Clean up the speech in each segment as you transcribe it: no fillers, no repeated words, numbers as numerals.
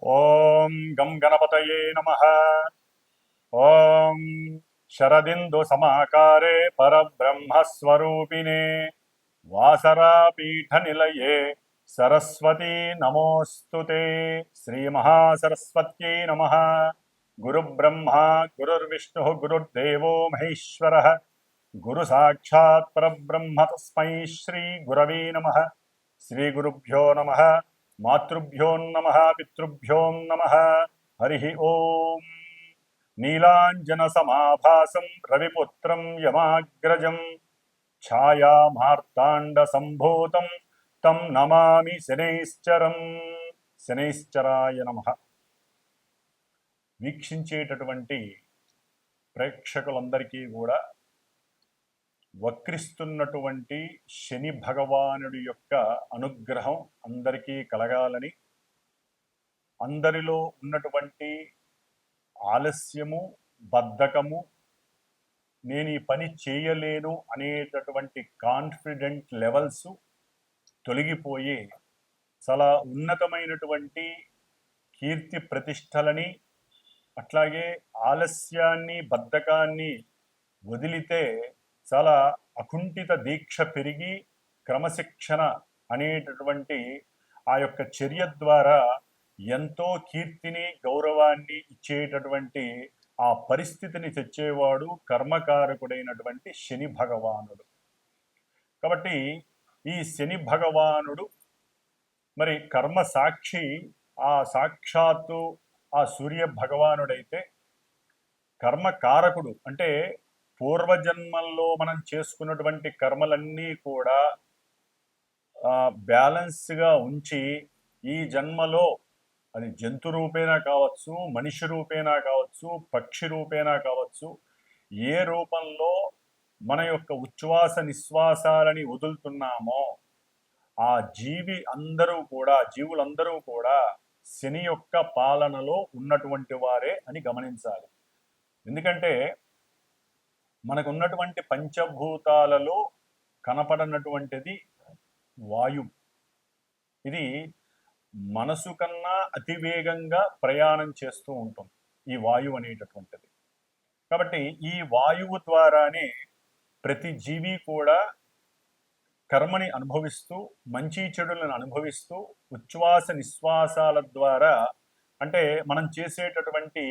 ఓం గం గణపతయే నమః. ఓం శరదిందు సమాకారే పరబ్రహ్మస్వరూపిణే వాసరాపీఠ నిలయే సరస్వతీ నమోస్తుతే. శ్రీ మహాసరస్వత్యై నమః. గురు బ్రహ్మ గురుర్విష్ణు గురుర్దేవో మహేశ్వరః. గురు సాక్షాత్ పరబ్రహ్మ తస్మై శ్రీ గురవే నమః. శ్రీ గురుభ్యో నమః. మాతృభ్యో నమః. పితృభ్యో నమః. హరి ఓం. నీలాంజన సమాభాసం రవిపుత్రం యమాగ్రజం ఛాయామార్తాండ సంభూతం తం నమామి శనైశ్చరం. శనైశ్చరాయ నమః. వీక్షించేటటువంటి ప్రేక్షకులందరికీ కూడా వక్రిస్తున్నటువంటి శని భగవానుడి యొక్క అనుగ్రహం అందరికీ కలగాలని, అందరిలో ఉన్నటువంటి ఆలస్యము, బద్ధకము, నేను ఈ పని చేయలేను అనేటటువంటి కాన్ఫిడెంట్ లెవెల్స్ తొలగిపోయి చాలా ఉన్నతమైనటువంటి కీర్తి ప్రతిష్టలని, అట్లాగే ఆలస్యాన్ని, బద్ధకాన్ని వదిలితే చాలా అకుంఠిత దీక్ష పెరిగి క్రమశిక్షణ అనేటటువంటి ఆ యొక్క చర్య ద్వారా ఎంతో కీర్తిని, గౌరవాన్ని ఇచ్చేటటువంటి ఆ పరిస్థితిని తెచ్చేవాడు కర్మకారకుడైనటువంటి శని భగవానుడు. కాబట్టి ఈ శని భగవానుడు మరి కర్మ సాక్షి, ఆ సాక్షాత్తు ఆ సూర్య భగవానుడైతే కర్మకారకుడు అంటే పూర్వజన్మల్లో మనం చేసుకున్నటువంటి కర్మలన్నీ కూడా బ్యాలెన్స్గా ఉంచి ఈ జన్మలో అది జంతు రూపేనా కావచ్చు, మనిషి రూపేనా కావచ్చు, పక్షి రూపేనా కావచ్చు, ఏ రూపంలో మన యొక్క ఉచ్ఛ్వాస నిశ్వాసాలని వదులుతున్నామో ఆ జీవులందరూ కూడా శని యొక్క పాలనలో ఉన్నటువంటి వారే అని గమనించాలి. ఎందుకంటే మనకున్నటువంటి పంచభూతాలలో కనపడనటువంటిది వాయువు. ఇది మనసు కన్నా అతివేగంగా ప్రయాణం చేస్తూ ఉంటుంది ఈ వాయువు అనేటటువంటిది. కాబట్టి ఈ వాయువు ద్వారానే ప్రతి జీవి కూడా కర్మని అనుభవిస్తూ, మంచి చెడులను అనుభవిస్తూ, ఉచ్ఛ్వాస నిశ్వాసాల ద్వారా అంటే మనం చేసేటటువంటి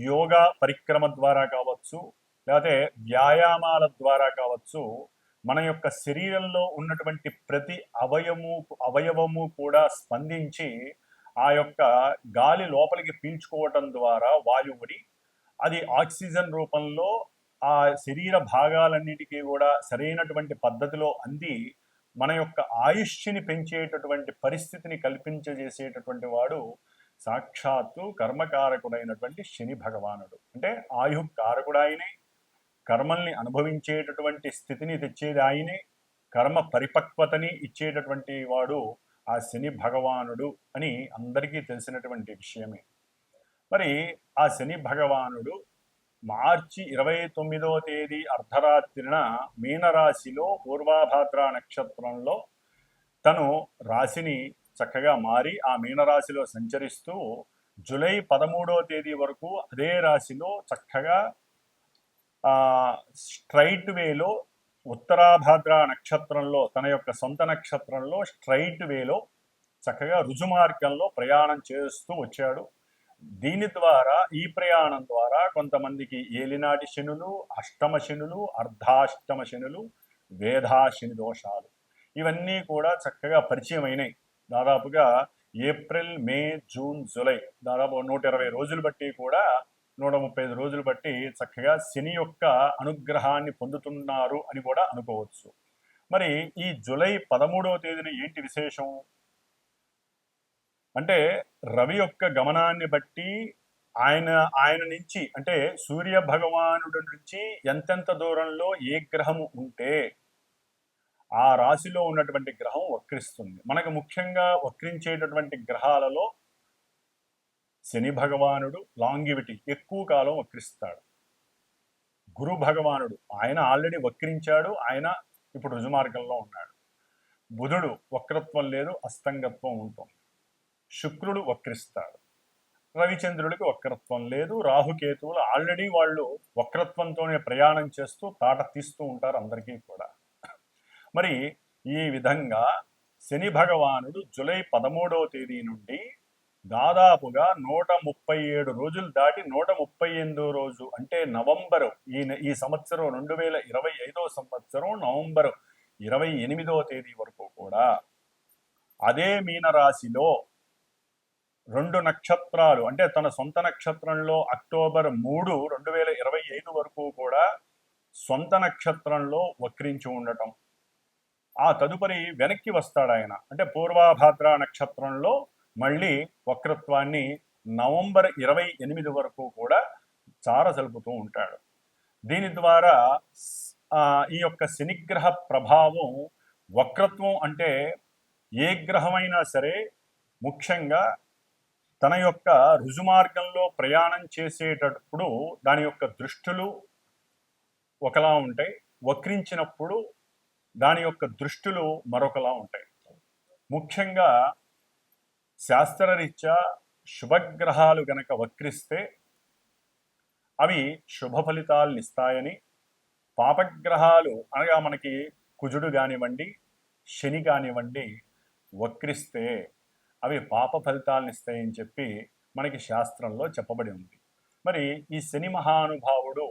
యోగా పరిక్రమ ద్వారా కావచ్చు, లేకపోతే వ్యాయామాల ద్వారా కావచ్చు, మన యొక్క శరీరంలో ఉన్నటువంటి ప్రతి అవయవము కూడా స్పందించి ఆ యొక్క గాలి లోపలికి పీల్చుకోవటం ద్వారా వాయువుని అది ఆక్సిజన్ రూపంలో ఆ శరీర భాగాలన్నిటికీ కూడా సరైనటువంటి పద్ధతిలో అంది మన యొక్క ఆయుష్ని పెంచేటటువంటి పరిస్థితిని కల్పించజేసేటటువంటి వాడు సాక్షాత్తు కర్మకారకుడైనటువంటి శని భగవానుడు. అంటే ఆయుకారకుడు ఆయనే, కర్మల్ని అనుభవించేటటువంటి స్థితిని తెచ్చేది ఆయనే, కర్మ పరిపక్వతని ఇచ్చేటటువంటి వాడు ఆ శని భగవానుడు అని అందరికీ తెలిసినటువంటి విషయమే. మరి ఆ శని భగవానుడు మార్చి 29వ తేదీ అర్ధరాత్రిన మీనరాశిలో పూర్వాభాద్ర నక్షత్రంలో తను రాశిని చక్కగా మారి ఆ మీనరాశిలో సంచరిస్తూ జూలై 13వ తేదీ వరకు అదే రాశిలో చక్కగా స్ట్రైట్ వేలో ఉత్తరాభాద్ర నక్షత్రంలో తన యొక్క సొంత నక్షత్రంలో స్ట్రైట్ వేలో చక్కగా రుజుమార్గంలో ప్రయాణం చేస్తూ వచ్చాడు. దీని ద్వారా, ఈ ప్రయాణం ద్వారా కొంతమందికి ఏలినాటి శనులు, అష్టమ శనులు, అర్ధాష్టమ శనులు, వేధాశని దోషాలు ఇవన్నీ కూడా చక్కగా పరిచయం అయినాయి. దాదాపుగా ఏప్రిల్, మే, జూన్, జూలై దాదాపు 120 రోజులు బట్టి కూడా 135 రోజులు బట్టి చక్కగా శని యొక్క అనుగ్రహాన్ని పొందుతున్నారు అని కూడా అనుకోవచ్చు. మరి ఈ జూలై 13వ తేదీన ఏంటి విశేషం అంటే రవి యొక్క గమనాన్ని బట్టి ఆయన నుంచి అంటే సూర్య భగవానుడి నుంచి ఎంతెంత దూరంలో ఏ గ్రహము ఉంటే ఆ రాశిలో ఉన్నటువంటి గ్రహం వక్రిస్తుంది. మనకు ముఖ్యంగా వక్రించేటటువంటి గ్రహాలలో శని భగవానుడు లాంగివిటీ ఎక్కువ కాలం వక్రిస్తాడు. గురు భగవానుడు ఆయన ఆల్రెడీ వక్రించాడు, ఆయన ఇప్పుడు రుజుమార్గంలో ఉన్నాడు. బుధుడు వక్రత్వం లేదు, అస్తంగత్వం ఉంటుంది. శుక్రుడు వక్రిస్తాడు. రవిచంద్రుడికి వక్రత్వం లేదు. రాహుకేతువులు ఆల్రెడీ వాళ్ళు వక్రత్వంతోనే ప్రయాణం చేస్తూ తాట తీస్తూ ఉంటారు అందరికీ కూడా. మరి ఈ విధంగా శని భగవానుడు జూలై 13వ తేదీ నుండి దాదాపుగా 137 రోజులు దాటి 138వ రోజు అంటే నవంబరు ఈ సంవత్సరం 2025వ సంవత్సరం నవంబరు 28వ తేదీ వరకు కూడా అదే మీనరాశిలో 2 నక్షత్రాలు అంటే తన సొంత నక్షత్రంలో అక్టోబర్ 3, 2025 వరకు కూడా సొంత నక్షత్రంలో వక్రించి ఉండటం, ఆ తదుపరి వెనక్కి వస్తాడు ఆయన అంటే పూర్వాభాద్ర నక్షత్రంలో మళ్ళీ వక్రత్వాన్ని నవంబర్ 28 వరకు కూడా చారసలుపుతూ ఉంటాడు. దీని ద్వారా ఈ యొక్క శనిగ్రహ ప్రభావం వక్రత్వం అంటే ఏ గ్రహమైనా సరే ముఖ్యంగా తన యొక్క రుజుమార్గంలో ప్రయాణం చేసేటప్పుడు దాని యొక్క దృష్టులు ఒకలా ఉంటాయి, వక్రించినప్పుడు దాని యొక్క దృష్టులు మరొకలా ఉంటాయి. ముఖ్యంగా శాస్త్రరీత్యా శుభగ్రహాలు గనక వక్రిస్తే అవి శుభ ఫలితాలను ఇస్తాయని, పాపగ్రహాలు అనగా మనకి కుజుడు కానివ్వండి శని కానివ్వండి వక్రిస్తే అవి పాప ఫలితాలను ఇస్తాయని చెప్పి మనకి శాస్త్రంలో చెప్పబడి ఉంది. మరి ఈ శని మహానుభావుడు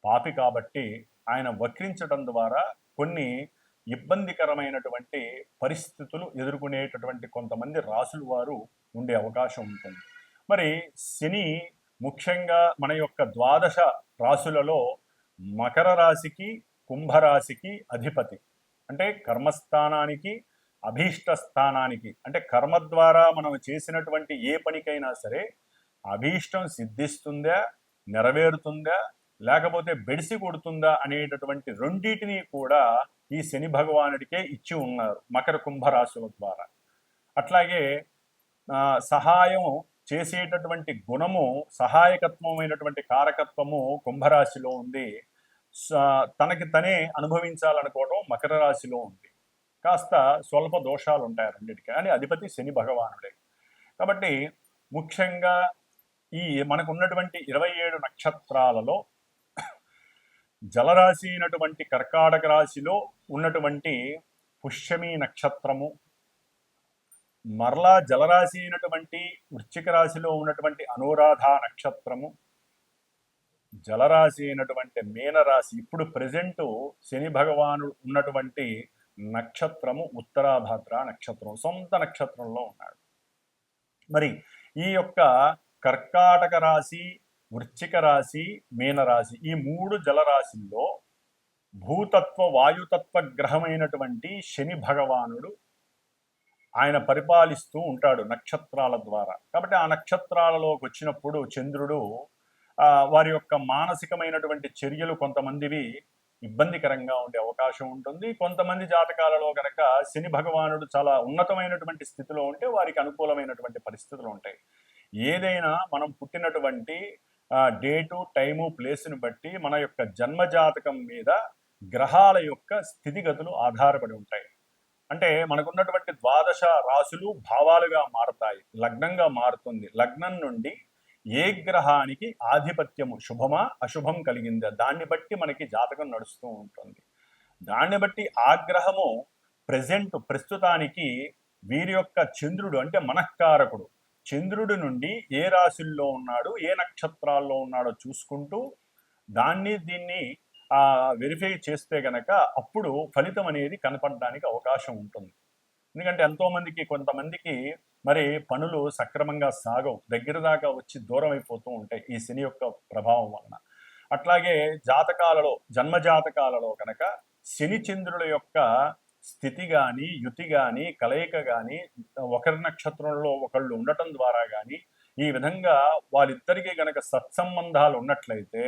పాపి కాబట్టి ఆయన వక్రించడం ద్వారా కొన్ని ఇబ్బందికరమైనటువంటి పరిస్థితులు ఎదుర్కొనేటటువంటి కొంతమంది రాసుల వారు ఉండే అవకాశం ఉంటుంది. మరి శని ముఖ్యంగా మన యొక్క ద్వాదశ రాశులలో మకర రాశికి కుంభరాశికి అధిపతి. అంటే కర్మస్థానానికి అభీష్ట స్థానానికి, అంటే కర్మ ద్వారా మనం చేసినటువంటి ఏ పనికైనా సరే అభీష్టం సిద్ధిస్తుందా, నెరవేరుతుందా, లేకపోతే బెడిసి కొడుతుందా అనేటటువంటి రెండింటినీ కూడా ఈ శని భగవానుడికే ఇచ్చి ఉన్నారు మకర కుంభరాశుల ద్వారా. అట్లాగే సహాయం చేసేటటువంటి గుణము, సహాయకత్వమైనటువంటి కారకత్వము కుంభరాశిలో ఉంది. తనకి తనే అనుభవించాలనుకోవడం మకర రాశిలో ఉంది. కాస్త స్వల్ప దోషాలు ఉంటాయి రెండింటికి, అని అధిపతి శని భగవానుడే. కాబట్టి ముఖ్యంగా ఈ మనకు ఉన్నటువంటి 27 నక్షత్రాలలో జలరాశి అయినటువంటి కర్కాటక రాశిలో ఉన్నటువంటి పుష్యమి నక్షత్రము, మరలా జలరాశి అయినటువంటి వృశ్చిక రాశిలో ఉన్నటువంటి అనురాధ నక్షత్రము, జలరాశి అయినటువంటి మీనరాశి, ఇప్పుడు ప్రజెంట్ శని భగవానుడు ఉన్నటువంటి నక్షత్రము ఉత్తరాభాద్ర నక్షత్రం, సొంత నక్షత్రంలో ఉన్నాడు. మరి ఈ యొక్క కర్కాటక రాశి, వృశ్చిక రాశి, మీనరాశి ఈ 3 జలరాశుల్లో భూతత్వ వాయుతత్వ గ్రహమైనటువంటి శని భగవానుడు ఆయన పరిపాలిస్తూ ఉంటాడు నక్షత్రాల ద్వారా. కాబట్టి ఆ నక్షత్రాలలోకి వచ్చినప్పుడు చంద్రుడు వారి యొక్క మానసికమైనటువంటి చర్యలు కొంతమందివి ఇబ్బందికరంగా ఉండే అవకాశం ఉంటుంది. కొంతమంది జాతకాలలో కనుక శని భగవానుడు చాలా ఉన్నతమైనటువంటి స్థితిలో ఉంటే వారికి అనుకూలమైనటువంటి పరిస్థితులు ఉంటాయి. ఏదైనా మనం పుట్టినటువంటి డేటు, టైము, ప్లేస్ని బట్టి మన యొక్క జన్మజాతకం మీద గ్రహాల యొక్క స్థితిగతులు ఆధారపడి ఉంటాయి. అంటే మనకున్నటువంటి ద్వాదశ రాశులు భావాలుగా మారతాయి, లగ్నంగా మారుతుంది. లగ్నం నుండి ఏ గ్రహానికి ఆధిపత్యము శుభమా అశుభం కలిగిందా దాన్ని బట్టి మనకి జాతకం నడుస్తూ ఉంటుంది. దాన్ని బట్టి ఆ గ్రహము ప్రస్తుతానికి వీరి యొక్క చంద్రుడు అంటే మనఃకారకుడు చంద్రుడి నుండి ఏ రాశుల్లో ఉన్నాడు, ఏ నక్షత్రాల్లో ఉన్నాడో చూసుకుంటూ దీన్ని వెరిఫై చేస్తే గనక అప్పుడు ఫలితం అనేది కనపడడానికి అవకాశం ఉంటుంది. ఎందుకంటే కొంతమందికి మరి పనులు సక్రమంగా సాగవు, దగ్గర దాకా వచ్చి దూరం అయిపోతూ ఉంటాయి ఈ శని యొక్క ప్రభావం వలన. అట్లాగే జాతకాలలో, జన్మజాతకాలలో కనుక శని చంద్రుల యొక్క స్థితి కానీ, యుతి కానీ, కలయిక కానీ, ఒకరి నక్షత్రంలో ఒకళ్ళు ఉండటం ద్వారా కానీ ఈ విధంగా వారిద్దరికీ గనక సత్సంబంధాలు ఉన్నట్లయితే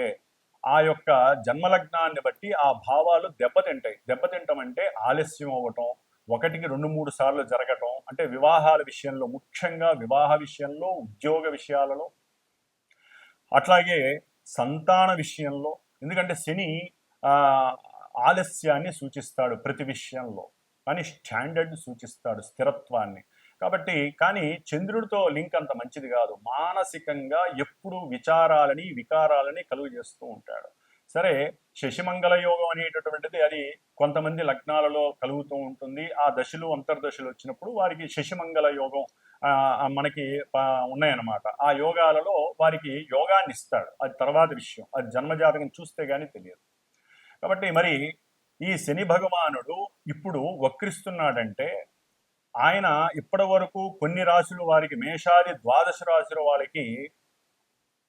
ఆ యొక్క జన్మలగ్నాన్ని బట్టి ఆ భావాలు దెబ్బతింటాయి. దెబ్బతింటం అంటే ఆలస్యం అవ్వటం, 1కి 2-3 సార్లు జరగటం, అంటే వివాహాల విషయంలో, ముఖ్యంగా వివాహ విషయంలో, ఉద్యోగ విషయాలలో, అట్లాగే సంతాన విషయంలో. ఎందుకంటే శని ఆలస్యాన్ని సూచిస్తాడు ప్రతి విషయంలో, కానీ స్టాండర్డ్ సూచిస్తాడు, స్థిరత్వాన్ని. కాబట్టి కానీ చంద్రుడితో లింక్ అంత మంచిది కాదు. మానసికంగా ఎప్పుడు విచారాలని వికారాలని కలుగు చేస్తూ ఉంటాడు. సరే, శశిమంగళ యోగం అనేటటువంటిది అది కొంతమంది లగ్నాలలో కలుగుతూ ఉంటుంది. ఆ దశలు అంతర్దశలు వచ్చినప్పుడు వారికి శశిమంగళ యోగం మనకి ఉన్నాయన్నమాట. ఆ యోగాలలో వారికి యోగాన్ని ఇస్తాడు. అది తర్వాత విషయం, అది జన్మజాతకం చూస్తే గానీ తెలియదు. కాబట్టి మరి ఈ శని భగవానుడు ఇప్పుడు వక్రిస్తున్నాడంటే ఆయన ఇప్పటి వరకు కొన్ని రాశులు వారికి మేషాది ద్వాదశ రాశుల వాళ్ళకి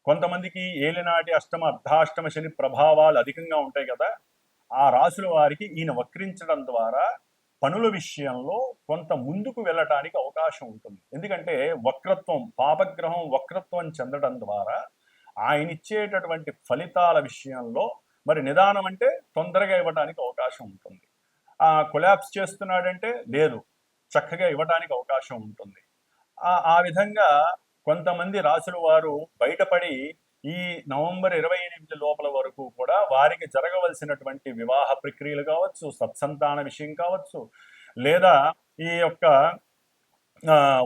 కొంతమందికి ఏలినాటి అష్టమ అర్ధాష్టమ శని ప్రభావాలు అధికంగా ఉంటాయి కదా. ఆ రాశుల వారికి ఈయన వక్రించడం ద్వారా పనుల విషయంలో కొంత ముందుకు వెళ్ళటానికి అవకాశం ఉంటుంది. ఎందుకంటే వక్రత్వం, పాపగ్రహం వక్రత్వం చెందడం ద్వారా ఆయన ఇచ్చేటటువంటి ఫలితాల విషయంలో మరి నిదానం అంటే తొందరగా ఇవ్వడానికి అవకాశం ఉంటుంది. కొలాప్స్ చేస్తున్నాడంటే లేదు, చక్కగా ఇవ్వడానికి అవకాశం ఉంటుంది. ఆ విధంగా కొంతమంది రాసుల వారు బయటపడి ఈ నవంబర్ 28 లోపల వరకు కూడా వారికి జరగవలసినటువంటి వివాహ ప్రక్రియలు కావచ్చు, సత్సంతాన విషయం కావచ్చు, లేదా ఈ యొక్క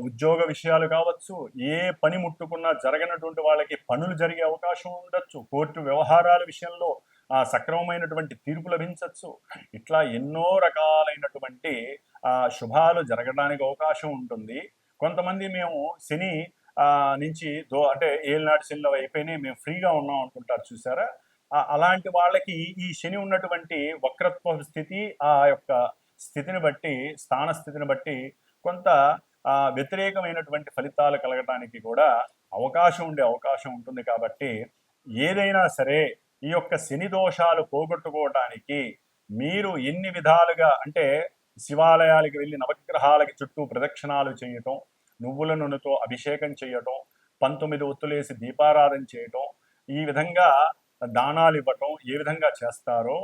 ఉద్యోగ విషయాలు కావచ్చు, ఏ పని ముట్టుకున్నా జరగనటువంటి వాళ్ళకి పనులు జరిగే అవకాశం ఉండొచ్చు, కోర్టు వ్యవహారాల విషయంలో సక్రమమైనటువంటి తీర్పు లభించవచ్చు. ఇట్లా ఎన్నో రకాలైనటువంటి శుభాలు జరగడానికి అవకాశం ఉంటుంది. కొంతమంది మేము శని నుంచి అంటే ఏళ్ళనాటి శనిలో అయిపోయినాయి, మేము ఫ్రీగా ఉన్నాం అనుకుంటారు చూసారా. అలాంటి వాళ్ళకి ఈ శని ఉన్నటువంటి వక్రత్వ స్థితి, ఆ యొక్క స్థితిని బట్టి, స్థాన స్థితిని బట్టి కొంత వ్యతిరేకమైనటువంటి ఫలితాలు కలగటానికి కూడా అవకాశం ఉంటుంది. కాబట్టి ఏదైనా సరే ఈ యొక్క శని దోషాలు పోగొట్టుకోవటానికి మీరు ఎన్ని విధాలుగా అంటే శివాలయాలకు వెళ్ళి నవగ్రహాలకి చుట్టూ ప్రదక్షిణాలు చేయటం, నువ్వుల నూనెతో అభిషేకం చేయటం, 19 ఒత్తులేసి దీపారాధన చేయటం, ఈ విధంగా దానాలు ఇవ్వటం ఏ విధంగా చేస్తారో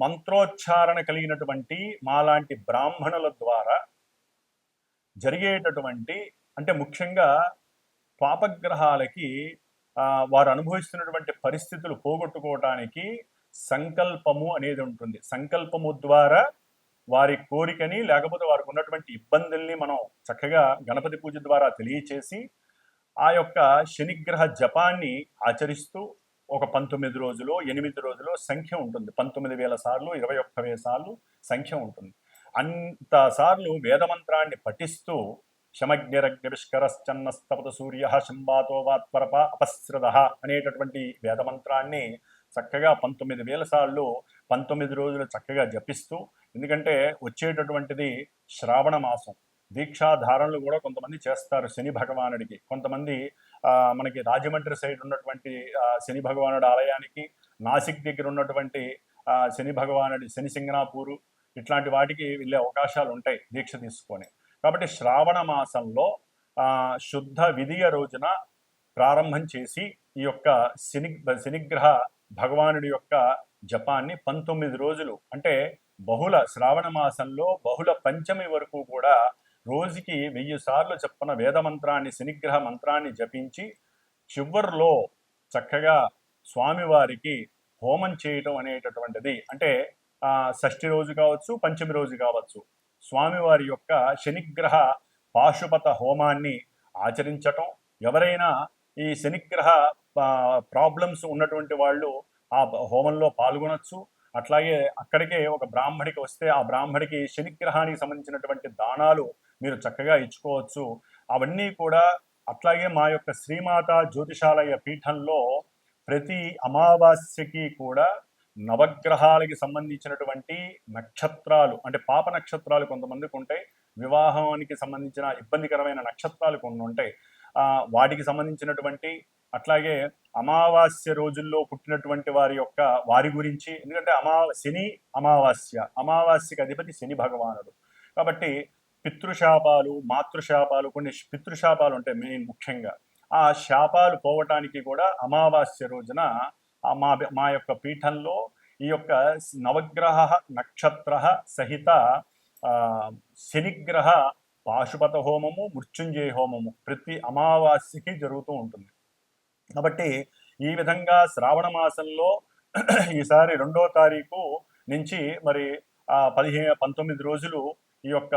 మంత్రోచ్చారణ కలిగినటువంటి మాలాంటి బ్రాహ్మణుల ద్వారా జరిగేటటువంటి అంటే ముఖ్యంగా పాపగ్రహాలకి వారు అనుభవిస్తున్నటువంటి పరిస్థితులు పోగొట్టుకోవటానికి సంకల్పము అనేది ఉంటుంది. సంకల్పము ద్వారా వారి కోరికని లేకపోతే వారికి ఉన్నటువంటి ఇబ్బందుల్ని మనం చక్కగా గణపతి పూజ ద్వారా తెలియచేసి ఆ యొక్క శనిగ్రహ జపాన్ని ఆచరిస్తూ ఒక 19 రోజులు 8 రోజులు సంఖ్య ఉంటుంది. 19,000 సార్లు 21,000 సార్లు సంఖ్య ఉంటుంది. అంత సార్లు వేదమంత్రాన్ని పఠిస్తూ శమగ్నిరగ్నివిష్కరశ్చన్నస్తపత సూర్య శంబాతో వాత్పరప అపస్రద అనేటటువంటి వేదమంత్రాన్ని చక్కగా 19,000 సార్లు 19 రోజులు చక్కగా జపిస్తూ, ఎందుకంటే వచ్చేటటువంటిది శ్రావణ మాసం, దీక్షాధారణలు కూడా కొంతమంది చేస్తారు శని భగవానుడికి. కొంతమంది మనకి రాజమండ్రి సైడ్ ఉన్నటువంటి శని భగవానుడి ఆలయానికి, నాసిక్ దగ్గర ఉన్నటువంటి శని భగవానుడి శని సింగనాపూరు ఇట్లాంటి వాటికి వెళ్ళే అవకాశాలు ఉంటాయి దీక్ష తీసుకొని. కాబట్టి శ్రావణ మాసంలో శుద్ధ విధియ రోజున ప్రారంభం చేసి ఈ యొక్క శనిగ్రహ భగవానుడి యొక్క జపాన్ని 19 రోజులు అంటే బహుళ శ్రావణ మాసంలో బహుళ పంచమి వరకు కూడా రోజుకి 1000 సార్లు చెప్పిన వేదమంత్రాన్ని శనిగ్రహ మంత్రాన్ని జపించి చివరిలో చక్కగా స్వామివారికి హోమం చేయటం అనేటటువంటిది, అంటే షష్ఠి రోజు కావచ్చు, పంచమి రోజు కావచ్చు, స్వామివారి యొక్క శనిగ్రహ పాశుపత హోమాన్ని ఆచరించటం. ఎవరైనా ఈ శనిగ్రహ ప్రాబ్లమ్స్ ఉన్నటువంటి వాళ్ళు ఆ హోమంలో పాల్గొనొచ్చు. అట్లాగే అక్కడికే ఒక బ్రాహ్మడికి వస్తే ఆ బ్రాహ్మడికి శనిగ్రహానికి సంబంధించినటువంటి దానాలు మీరు చక్కగా ఇచ్చుకోవచ్చు. అవన్నీ కూడా అట్లాగే మా యొక్క శ్రీమాత జ్యోతిషాలయ పీఠంలో ప్రతి అమావాస్యకి కూడా నవగ్రహాలకి సంబంధించినటువంటి నక్షత్రాలు, అంటే పాప నక్షత్రాలు కొంతమందికి ఉంటాయి, వివాహానికి సంబంధించిన ఇబ్బందికరమైన నక్షత్రాలు కొన్ని ఉంటాయి, వాటికి సంబంధించినటువంటి, అట్లాగే అమావాస్య రోజుల్లో పుట్టినటువంటి వారి గురించి, ఎందుకంటే శని అమావాస్యకి అధిపతి శని భగవానుడు. కాబట్టి పితృశాపాలు, మాతృశాపాలు, కొన్ని పితృశాపాలు ఉంటాయి మెయిన్ ముఖ్యంగా. ఆ శాపాలు పోవటానికి కూడా అమావాస్య రోజున మా యొక్క పీఠంలో ఈ యొక్క నవగ్రహ నక్షత్ర సహిత శనిగ్రహ పాశుపత హోమము, మృత్యుంజయ హోమము ప్రతి అమావాస్యకి జరుగుతూ ఉంటుంది. కాబట్టి ఈ విధంగా శ్రావణ మాసంలో ఈసారి 2వ తారీఖు నుంచి మరి 19 రోజులు ఈ యొక్క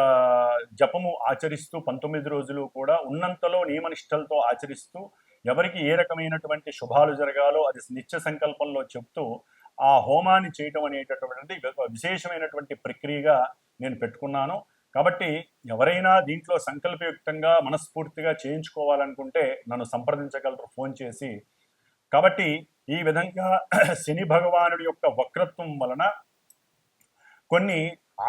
జపము ఆచరిస్తూ 19 రోజులు కూడా ఉన్నంతలో నియమనిష్టలతో ఆచరిస్తూ ఎవరికి ఏ రకమైనటువంటి శుభాలు జరగాలో అది నిత్య సంకల్పంలో చెప్తూ ఆ హోమాన్ని చేయటం అనేటటువంటిది విశేషమైనటువంటి ప్రక్రియగా నేను పెట్టుకున్నాను. కాబట్టి ఎవరైనా దీంట్లో సంకల్పయుక్తంగా మనస్ఫూర్తిగా చేయించుకోవాలనుకుంటే నన్ను సంప్రదించగలరు ఫోన్ చేసి. కాబట్టి ఈ విధంగా శని భగవానుడి యొక్క వక్రత్వం వలన కొన్ని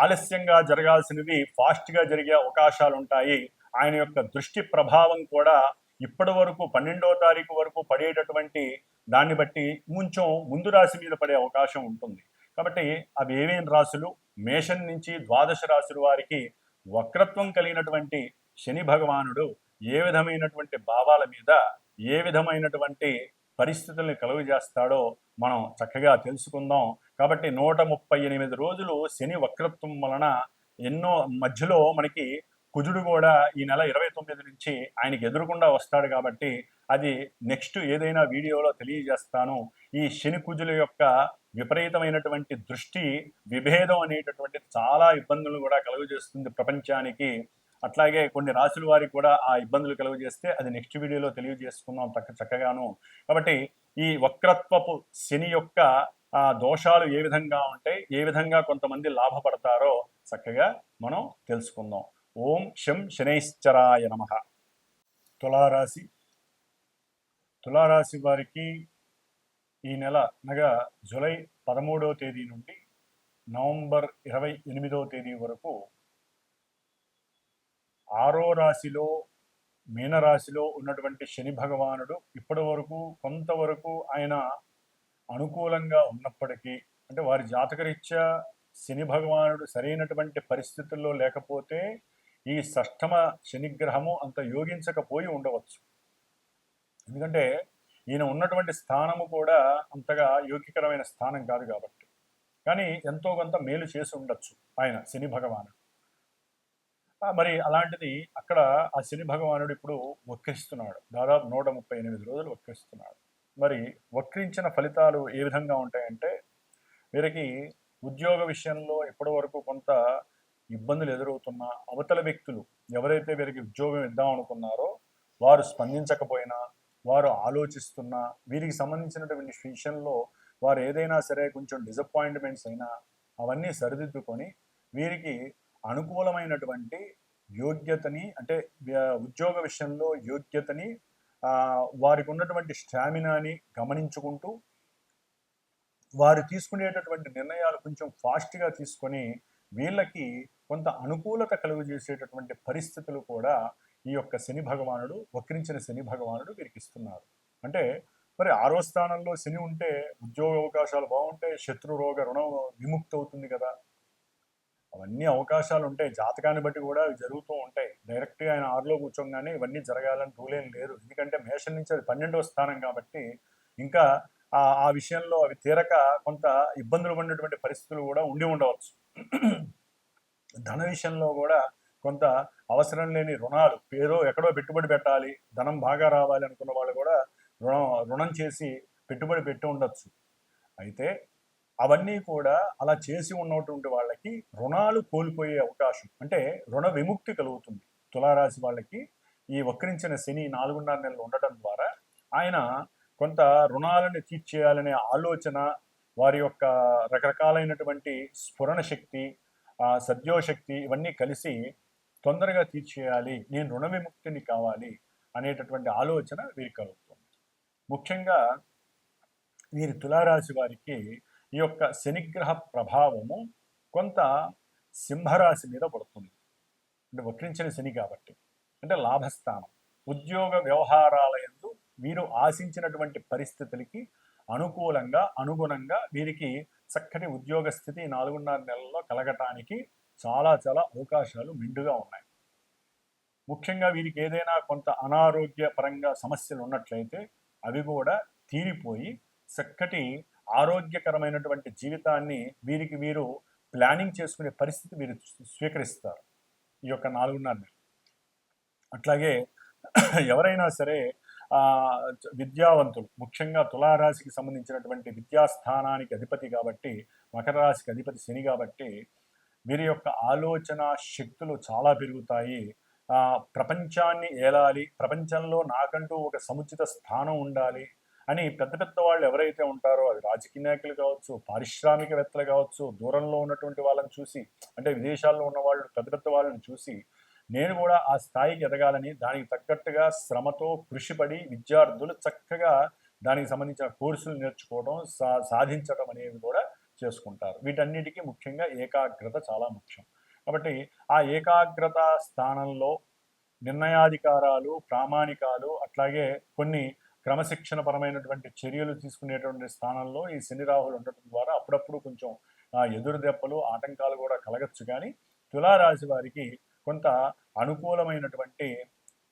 ఆలస్యంగా జరగాల్సినవి ఫాస్ట్గా జరిగే అవకాశాలు ఉంటాయి. ఆయన యొక్క దృష్టి ప్రభావం కూడా ఇప్పటి వరకు 12వ తారీఖు వరకు పడేటటువంటి దాన్ని బట్టి కొంచెం ముందు రాశి మీద పడే అవకాశం ఉంటుంది. కాబట్టి అవి ఏమేం రాశులు, మేషం నుంచి ద్వాదశ రాశుల వారికి వక్రత్వం కలిగినటువంటి శని భగవానుడు ఏ విధమైనటువంటి భావాల మీద ఏ విధమైనటువంటి పరిస్థితుల్ని కలుగజేస్తాడో మనం చక్కగా తెలుసుకుందాం. కాబట్టి 138 రోజులు శని వక్రత్వం వలన ఎన్నో మధ్యలో మనకి కుజుడు కూడా ఈ నెల 29 నుంచి ఆయనకి ఎదురుకుండా వస్తాడు. కాబట్టి అది నెక్స్ట్ ఏదైనా వీడియోలో తెలియజేస్తాను. ఈ శని కుజుల యొక్క విపరీతమైనటువంటి దృష్టి విభేదం అనేటటువంటిది చాలా ఇబ్బందులు కూడా కలుగజేస్తుంది ప్రపంచానికి. అట్లాగే కొన్ని రాశుల వారికి కూడా ఆ ఇబ్బందులు కలుగజేస్తే అది నెక్స్ట్ వీడియోలో తెలియజేసుకుందాం చక్కగాను. కాబట్టి ఈ వక్రత్వపు శని యొక్క దోషాలు ఏ విధంగా ఉంటాయి, ఏ విధంగా కొంతమంది లాభపడతారో చక్కగా మనం తెలుసుకుందాం. ఓం శం శనైశ్చరాయ నమః. తులారాశి. తులారాశి వారికి ఈ నెల అనగా జూలై 13వ తేదీ నుండి నవంబర్ 28వ తేదీ వరకు 6వ రాశిలో మీనరాశిలో ఉన్నటువంటి శని భగవానుడు ఇప్పటి వరకు కొంతవరకు ఆయన అనుకూలంగా ఉన్నప్పటికీ, అంటే వారి జాతకరీత్యా శని భగవానుడు సరైనటువంటి పరిస్థితుల్లో లేకపోతే ఈ షష్ఠమ శనిగ్రహము అంత యోగించకపోయి ఉండవచ్చు. ఎందుకంటే ఈయన ఉన్నటువంటి స్థానము కూడా అంతగా యోగ్యకరమైన స్థానం కాదు కాబట్టి. కానీ ఎంతో కొంత మేలు చేసి ఉండొచ్చు ఆయన శని భగవానుడు. మరి అలాంటిది అక్కడ ఆ శని భగవానుడు ఇప్పుడు వక్రిస్తున్నాడు. దాదాపు 138 రోజులు వక్రిస్తున్నాడు. మరి వక్రించిన ఫలితాలు ఏ విధంగా ఉంటాయంటే, వీరికి ఉద్యోగ విషయంలో ఇప్పటి వరకు కొంత ఇబ్బందులు ఎదురవుతున్నా, అవతల వ్యక్తులు ఎవరైతే వీరికి ఉద్యోగం ఇద్దాం అనుకున్నారో వారు స్పందించకపోయినా, వారు ఆలోచిస్తున్నా, వీరికి సంబంధించినటువంటి విషయంలో వారు ఏదైనా సరే కొంచెం డిసప్పాయింట్మెంట్స్ అయినా అవన్నీ సరిదిద్దుకొని వీరికి అనుకూలమైనటువంటి యోగ్యతని, అంటే ఉద్యోగ విషయంలో యోగ్యతని, వారికి ఉన్నటువంటి స్టామినాని గమనించుకుంటూ వారు తీసుకునేటటువంటి నిర్ణయాలు కొంచెం ఫాస్ట్గా తీసుకొని వీళ్ళకి కొంత అనుకూలత కలుగజేసేటటువంటి పరిస్థితులు కూడా ఈ యొక్క శని భగవానుడు, వక్రించిన శని భగవానుడు వీరికి ఇస్తున్నారు. అంటే మరి 6వ స్థానంలో శని ఉంటే ఉద్యోగ అవకాశాలు బాగుంటాయి, శత్రు రోగ రుణం విముక్తి అవుతుంది కదా. అవన్నీ అవకాశాలు ఉంటాయి, జాతకాన్ని బట్టి కూడా అవి జరుగుతూ ఉంటాయి. డైరెక్ట్గా ఆయన 6లో కూర్చోగానే ఇవన్నీ జరగాలని రూలేం లేదు. ఎందుకంటే మేషం నుంచి అది 12వ స్థానం కాబట్టి ఇంకా ఆ విషయంలో అవి తీరక కొంత ఇబ్బందులు పడినటువంటి పరిస్థితులు కూడా ఉండి ఉండవచ్చు. ధన విషయంలో కూడా కొంత అవసరం లేని రుణాలు, ఏదో ఎక్కడో పెట్టుబడి పెట్టాలి, ధనం బాగా రావాలి అనుకున్న వాళ్ళు కూడా రుణం చేసి పెట్టుబడి పెట్టి ఉండొచ్చు. అయితే అవన్నీ కూడా అలా చేసి ఉన్నటువంటి వాళ్ళకి రుణాలు కోల్పోయే అవకాశం, అంటే రుణ విముక్తి కలుగుతుంది. తులారాశి వాళ్ళకి ఈ వక్రించిన శని 4.5 నెలలు ఉండటం ద్వారా ఆయన కొంత రుణాలను తీర్చేయాలనే ఆలోచన, వారి యొక్క రకరకాలైనటువంటి స్ఫురణ శక్తి, సద్యోశక్తి ఇవన్నీ కలిసి తొందరగా తీర్చేయాలి, నేను రుణ విముక్తిని కావాలి అనేటటువంటి ఆలోచన వీరికి కలుగుతుంది. ముఖ్యంగా వీరి తులారాశి వారికి ఈ యొక్క శనిగ్రహ ప్రభావము కొంత సింహరాశి మీద పడుతుంది. అంటే వక్రించిన శని కాబట్టి, అంటే లాభస్థానం, ఉద్యోగ వ్యవహారాల యందు వీరు ఆశించినటువంటి పరిస్థితులకి అనుకూలంగా అనుగుణంగా వీరికి చక్కటి ఉద్యోగ స్థితి 4.5 నెలల్లో కలగటానికి చాలా చాలా అవకాశాలు మెండుగా ఉన్నాయి. ముఖ్యంగా వీరికి ఏదైనా కొంత అనారోగ్య పరంగా సమస్యలు ఉన్నట్లయితే అవి కూడా తీరిపోయి చక్కటి ఆరోగ్యకరమైనటువంటి జీవితాన్ని వీరికి వీరు ప్లానింగ్ చేసుకునే పరిస్థితి వీరు స్వీకరిస్తారు ఈ యొక్క 4.5 నెలలు. అట్లాగే ఎవరైనా సరే విద్యావంతులు, ముఖ్యంగా తులారాశికి సంబంధించినటువంటి విద్యాస్థానానికి అధిపతి కాబట్టి, మకర రాశికి అధిపతి శని కాబట్టి వీరి యొక్క ఆలోచన శక్తులు చాలా పెరుగుతాయి. ప్రపంచాన్ని ఏలాలి, ప్రపంచంలో నాకంటూ ఒక సముచిత స్థానం ఉండాలి అని పెద్ద పెద్ద వాళ్ళు ఎవరైతే ఉంటారో, అది రాజకీయ నాయకులు కావచ్చు, పారిశ్రామికవేత్తలు కావచ్చు, దూరంలో ఉన్నటువంటి వాళ్ళని చూసి, అంటే విదేశాల్లో ఉన్న వాళ్ళు పెద్ద పెద్ద వాళ్ళని చూసి నేను కూడా ఆ స్థాయికి ఎదగాలని దానికి తగ్గట్టుగా శ్రమతో కృషిపడి విద్యార్థులు చక్కగా దానికి సంబంధించిన కోర్సులు నేర్చుకోవడం, సాధించడం అనేవి కూడా చేసుకుంటారు. వీటన్నిటికీ ముఖ్యంగా ఏకాగ్రత చాలా ముఖ్యం. కాబట్టి ఆ ఏకాగ్రత స్థానంలో నిర్ణయాధికారాలు, ప్రామాణికాలు, అట్లాగే కొన్ని క్రమశిక్షణ పరమైనటువంటి చర్యలు తీసుకునేటువంటి స్థానంలో ఈ శని రాహులు ఉండటం ద్వారా అప్పుడప్పుడు కొంచెం ఎదురు దెబ్బలు, ఆటంకాలు కూడా కలగచ్చు. కానీ తులారాశి వారికి కొంత అనుకూలమైనటువంటి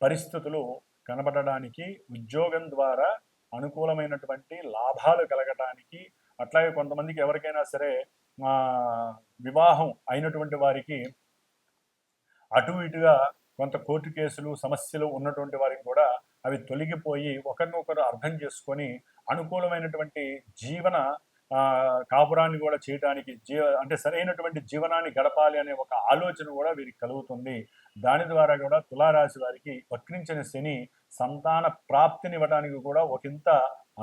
పరిస్థితులు కనబడడానికి, ఉద్యోగం ద్వారా అనుకూలమైనటువంటి లాభాలు కలగటానికి, అట్లాగే కొంతమందికి ఎవరికైనా సరే వివాహం అయినటువంటి వారికి అటు ఇటుగా కొంత కోర్టు కేసులు, సమస్యలు ఉన్నటువంటి వారికి కూడా అవి తొలగిపోయి ఒకరినొకరు అర్థం చేసుకొని అనుకూలమైనటువంటి జీవన కాపురాన్ని కూడా చేయడానికి, అంటే సరైనటువంటి జీవనాన్ని గడపాలి అనే ఒక ఆలోచన కూడా వీరికి కలుగుతుంది. దాని ద్వారా కూడా తులారాశి వారికి వక్రించిన శని సంతాన ప్రాప్తినివ్వడానికి కూడా ఒకంత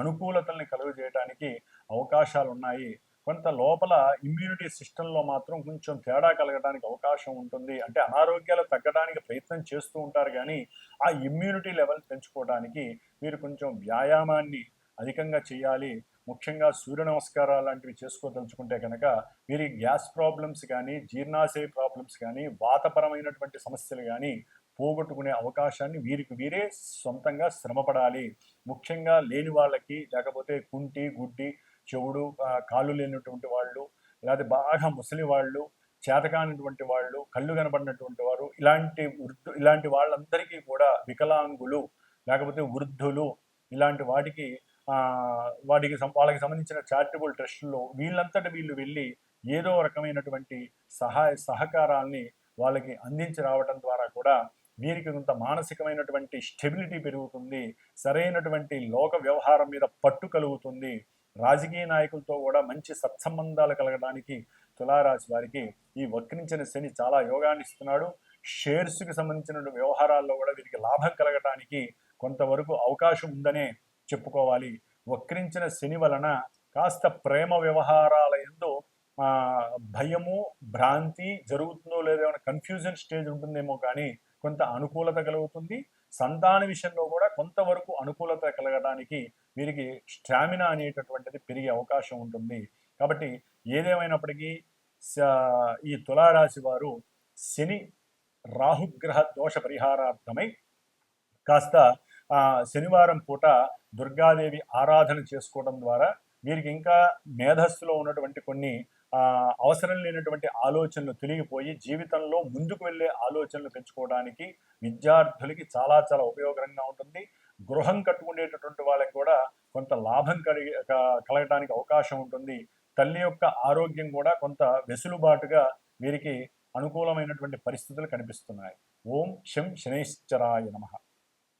అనుకూలతల్ని కలుగజేయడానికి అవకాశాలు ఉన్నాయి. కొంత లోపల ఇమ్యూనిటీ సిస్టంలో మాత్రం కొంచెం తేడా కలగడానికి అవకాశం ఉంటుంది. అంటే అనారోగ్యాలు తగ్గడానికి ప్రయత్నం చేస్తూ ఉంటారు, కానీ ఆ ఇమ్యూనిటీ లెవెల్ పెంచుకోవడానికి మీరు కొంచెం వ్యాయామాన్ని అధికంగా చేయాలి. ముఖ్యంగా సూర్య నమస్కారాలు లాంటివి చేసుకోదలుచుకుంటే కనుక వీరి గ్యాస్ ప్రాబ్లమ్స్ కానీ, జీర్ణాశయ ప్రాబ్లమ్స్ కానీ, వాతపరమైనటువంటి సమస్యలు కానీ పోగొట్టుకునే అవకాశాన్ని వీరికి వీరే సొంతంగా శ్రమపడాలి. ముఖ్యంగా లేని వాళ్ళకి, లేకపోతే కుంటి, గుడ్డి, చెవుడు, కాళ్ళు లేనటువంటి వాళ్ళు, లేదా బాగా ముసలి వాళ్ళు, చేతకానటువంటి వాళ్ళు, కళ్ళు కనబడినటువంటి వారు, ఇలాంటి వాళ్ళందరికీ కూడా వికలాంగులు, లేకపోతే వృద్ధులు, ఇలాంటి వాళ్ళకి సంబంధించిన చారిటబుల్ ట్రస్టుల్లో వీళ్ళంతటి వీళ్ళు వెళ్ళి ఏదో రకమైనటువంటి సహకారాన్ని వాళ్ళకి అందించి రావడం ద్వారా కూడా వీరికి కొంత మానసికమైనటువంటి స్టెబిలిటీ పెరుగుతుంది. సరైనటువంటి లోక వ్యవహారం మీద పట్టు కలుగుతుంది. రాజకీయ నాయకులతో కూడా మంచి సత్సంబంధాలు కలగడానికి తులారాశి వారికి ఈ వక్రించిన శని చాలా యోగాన్ని ఇస్తున్నాడు. షేర్స్కి సంబంధించిన వ్యవహారాల్లో కూడా వీరికి లాభం కలగటానికి కొంతవరకు అవకాశం ఉందనే చెప్పుకోవాలి. వక్రించిన శని వలన కాస్త ప్రేమ వ్యవహారాల యందు భయము, భ్రాంతి జరుగుతుందో లేదో అనే కన్ఫ్యూజన్ స్టేజ్ ఉంటుందేమో, కానీ కొంత అనుకూలత కలుగుతుంది. సంతాన విషయంలో కూడా కొంతవరకు అనుకూలత కలగడానికి వీరికి స్టామినా అనేటటువంటిది పెరిగే అవకాశం ఉంటుంది. కాబట్టి ఏదేమైనప్పటికీ ఈ తులారాశి వారు శని రాహుగ్రహ దోష పరిహారార్థమై కాస్త శనివారం పూట దుర్గాదేవి ఆరాధన చేసుకోవడం ద్వారా వీరికి ఇంకా మేధస్సులో ఉన్నటువంటి కొన్ని అవసరం లేనటువంటి ఆలోచనలు తొలగిపోయి జీవితంలో ముందుకు వెళ్ళే ఆలోచనలు పెంచుకోవడానికి విద్యార్థులకి చాలా చాలా ఉపయోగకరంగా ఉంటుంది. గృహం కట్టుకునేటటువంటి వాళ్ళకి కూడా కొంత లాభం కలగడానికి అవకాశం ఉంటుంది. తల్లి యొక్క ఆరోగ్యం కూడా కొంత వెసులుబాటుగా వీరికి అనుకూలమైనటువంటి పరిస్థితులు కనిపిస్తున్నాయి. ఓం శం శనైశ్చరాయ నమః.